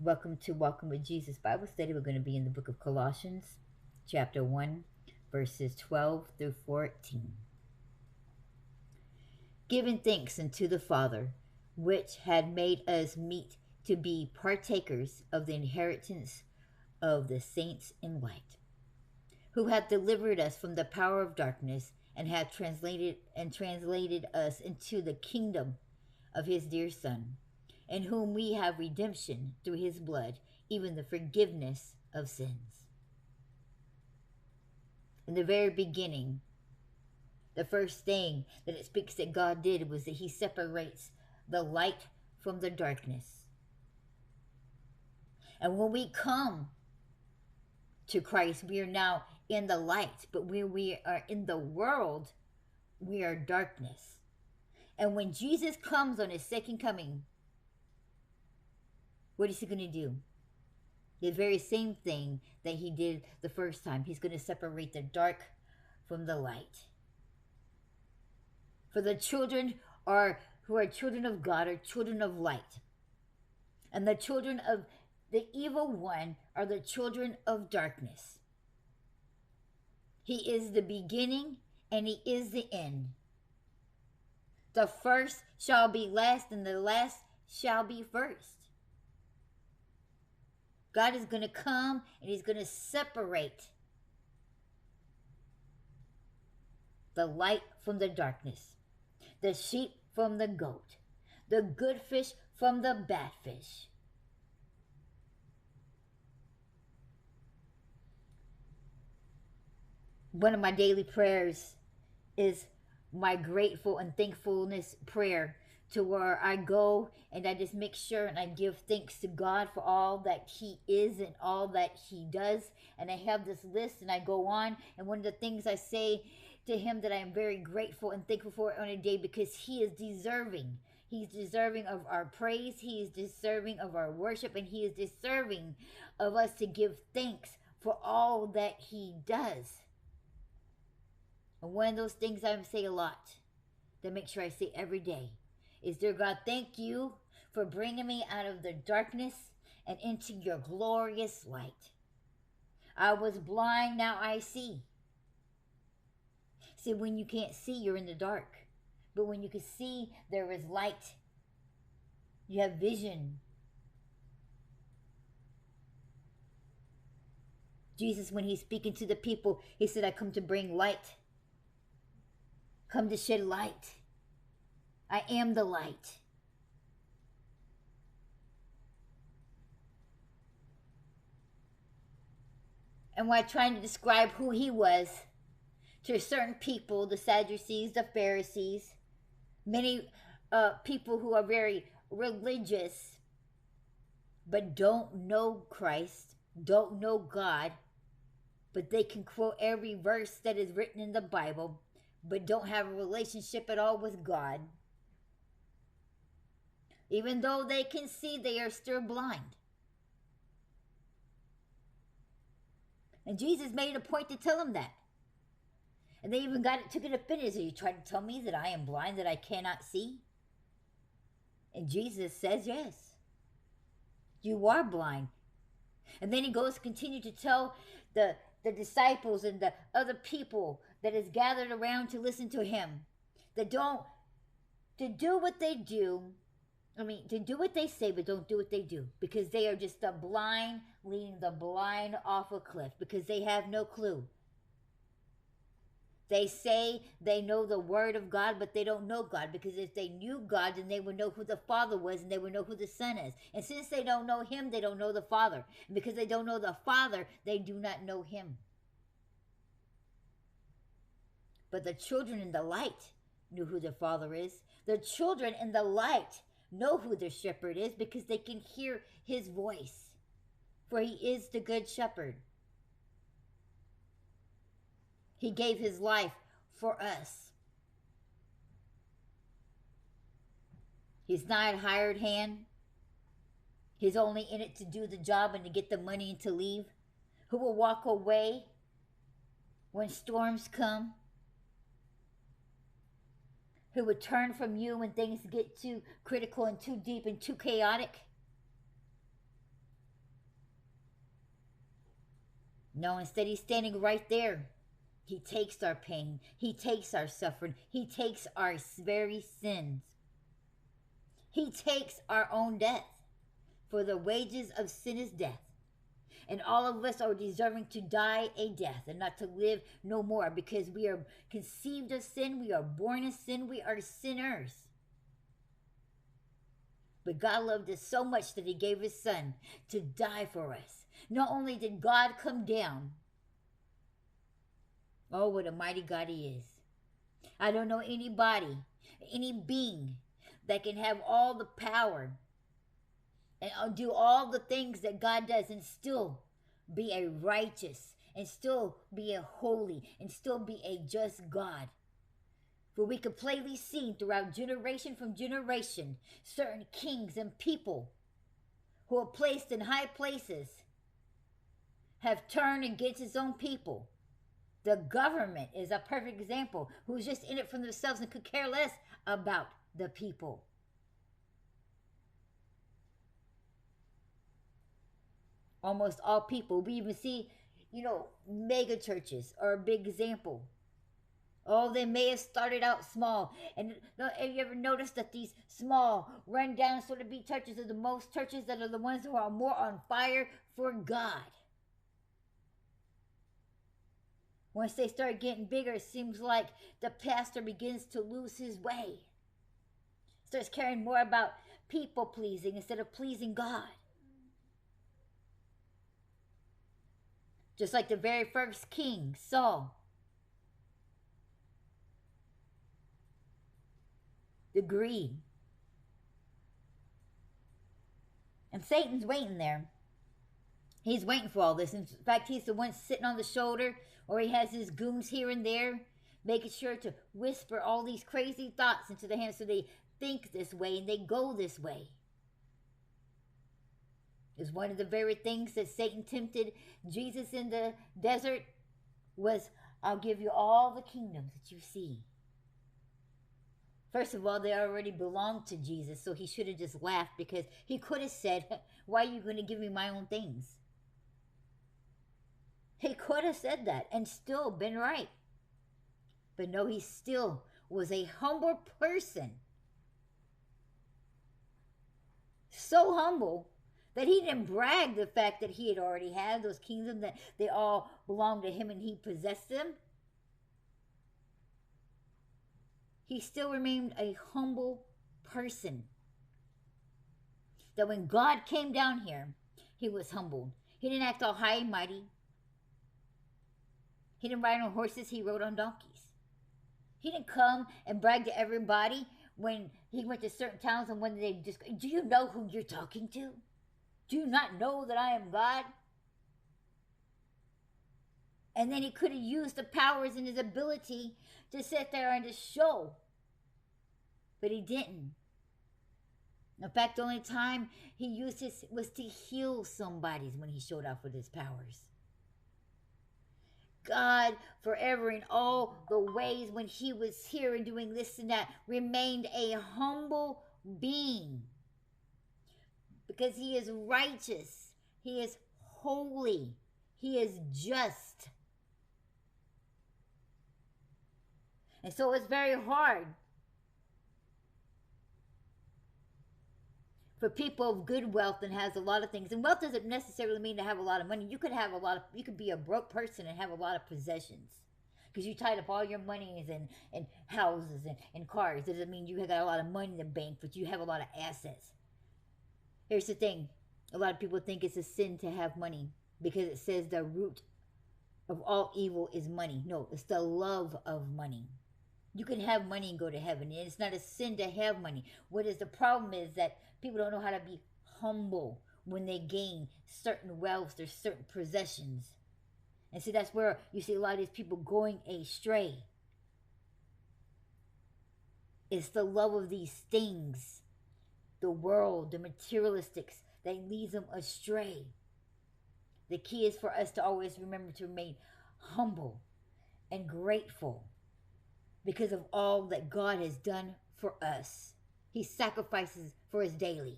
Welcome to Walking with Jesus Bible Study. We're going to be in the book of Colossians, chapter 1, verses 12 through 14. Giving thanks unto the Father, which had made us meet to be partakers of the inheritance of the saints in light, who hath delivered us from the power of darkness and hath translated us into the kingdom of his dear Son, in whom we have redemption through his blood, even the forgiveness of sins. In the very beginning, the first thing that it speaks that God did was that he separates the light from the darkness. And when we come to Christ, we are now in the light, but when we are in the world, we are darkness. And when Jesus comes on his second coming, what is he going to do? The very same thing that he did the first time. He's going to separate the dark from the light. For the children who are children of God are children of light. And the children of the evil one are the children of darkness. He is the beginning and he is the end. The first shall be last and the last shall be first. God is going to come and he's going to separate the light from the darkness, the sheep from the goat, the good fish from the bad fish. One of my daily prayers is my grateful and thankfulness prayer, to where I go and I just make sure and I give thanks to God for all that he is and all that he does. And I have this list and I go on, and one of the things I say to him that I am very grateful and thankful for on a day, because he is deserving. He's deserving of our praise. He is deserving of our worship, and he is deserving of us to give thanks for all that he does. And one of those things I say a lot, that make sure I say every day, is, dear God, thank you for bringing me out of the darkness and into your glorious light. I was blind, now I see. See, when you can't see, you're in the dark. But when you can see, there is light. You have vision. Jesus, when he's speaking to the people, he said, I come to bring light. Come to shed light. I am the light. And while trying to describe who he was to certain people, the Sadducees, the Pharisees, many people who are very religious but don't know Christ, don't know God, but they can quote every verse that is written in the Bible, but don't have a relationship at all with God. Even though they can see, they are still blind. And Jesus made a point to tell them that. And they even took it offended. Are you trying to tell me that I am blind, that I cannot see? And Jesus says, yes, you are blind. And then he goes to continue to tell the disciples and the other people that is gathered around to listen to him, that to do what they do. To do what they say, but don't do what they do. Because they are just the blind, leading the blind off a cliff. Because they have no clue. They say they know the word of God, but they don't know God. Because if they knew God, then they would know who the Father was, and they would know who the Son is. And since they don't know him, they don't know the Father. And because they don't know the Father, they do not know him. But the children in the light knew who their Father is. The children in the light know who their shepherd is, because they can hear his voice, for he is the good shepherd. He gave his life for us. He's not a hired hand. He's only in it to do the job and to get the money and to leave. Who will walk away when storms come? Who would turn from you when things get too critical and too deep and too chaotic? No, instead he's standing right there. He takes our pain. He takes our suffering. He takes our very sins. He takes our own death. For the wages of sin is death. And all of us are deserving to die a death and not to live no more, because we are conceived of sin. We are born in sin. We are sinners. But God loved us so much that he gave his son to die for us. Not only did God come down, oh, what a mighty God he is. I don't know anybody, any being that can have all the power and do all the things that God does and still be a righteous, and still be a holy, and still be a just God. For we could plainly see throughout generation from generation certain kings and people who are placed in high places have turned against his own people. The government is a perfect example, who's just in it for themselves and could care less about the people. Almost all people. We even see, mega churches are a big example. Oh, they may have started out small. And have you ever noticed that these small, run-down sort of beat churches are the most churches that are the ones who are more on fire for God? Once they start getting bigger, it seems like the pastor begins to lose his way. Starts caring more about people pleasing instead of pleasing God. Just like the very first king, Saul. The greed. And Satan's waiting there. He's waiting for all this. In fact, he's the one sitting on the shoulder, or he has his goons here and there, making sure to whisper all these crazy thoughts into their hands so they think this way and they go this way. Is one of the very things that Satan tempted Jesus in the desert was, I'll give you all the kingdoms that you see. First of all, they already belonged to Jesus, so he should have just laughed, because he could have said, why are you going to give me my own things? He could have said that and still been right. But no, he still was a humble person. So humble that he didn't brag the fact that he had already had those kingdoms, that they all belonged to him and he possessed them. He still remained a humble person. That when God came down here, he was humbled. He didn't act all high and mighty. He didn't ride on horses, he rode on donkeys. He didn't come and brag to everybody when he went to certain towns and when they just, do you know who you're talking to? Do you not know that I am God? And then he could have used the powers and his ability to sit there and to show. But he didn't. In fact, the only time he used his was to heal somebody when he showed off with his powers. God, forever in all the ways when he was here and doing this and that, remained a humble being. Because he is righteous. He is holy. He is just. And so it's very hard for people of good wealth and has a lot of things. And wealth doesn't necessarily mean to have a lot of money. You could have you could be a broke person and have a lot of possessions. Because you tied up all your monies and houses and cars. It doesn't mean you have got a lot of money in the bank, but you have a lot of assets. Here's the thing. A lot of people think it's a sin to have money because it says the root of all evil is money. No, it's the love of money. You can have money and go to heaven. And it's not a sin to have money. What is the problem is that people don't know how to be humble when they gain certain wealth or certain possessions. And see, that's where you see a lot of these people going astray. It's the love of these things, the world, the materialistics, that leads them astray. The key is for us to always remember to remain humble and grateful because of all that God has done for us. He sacrifices for us daily.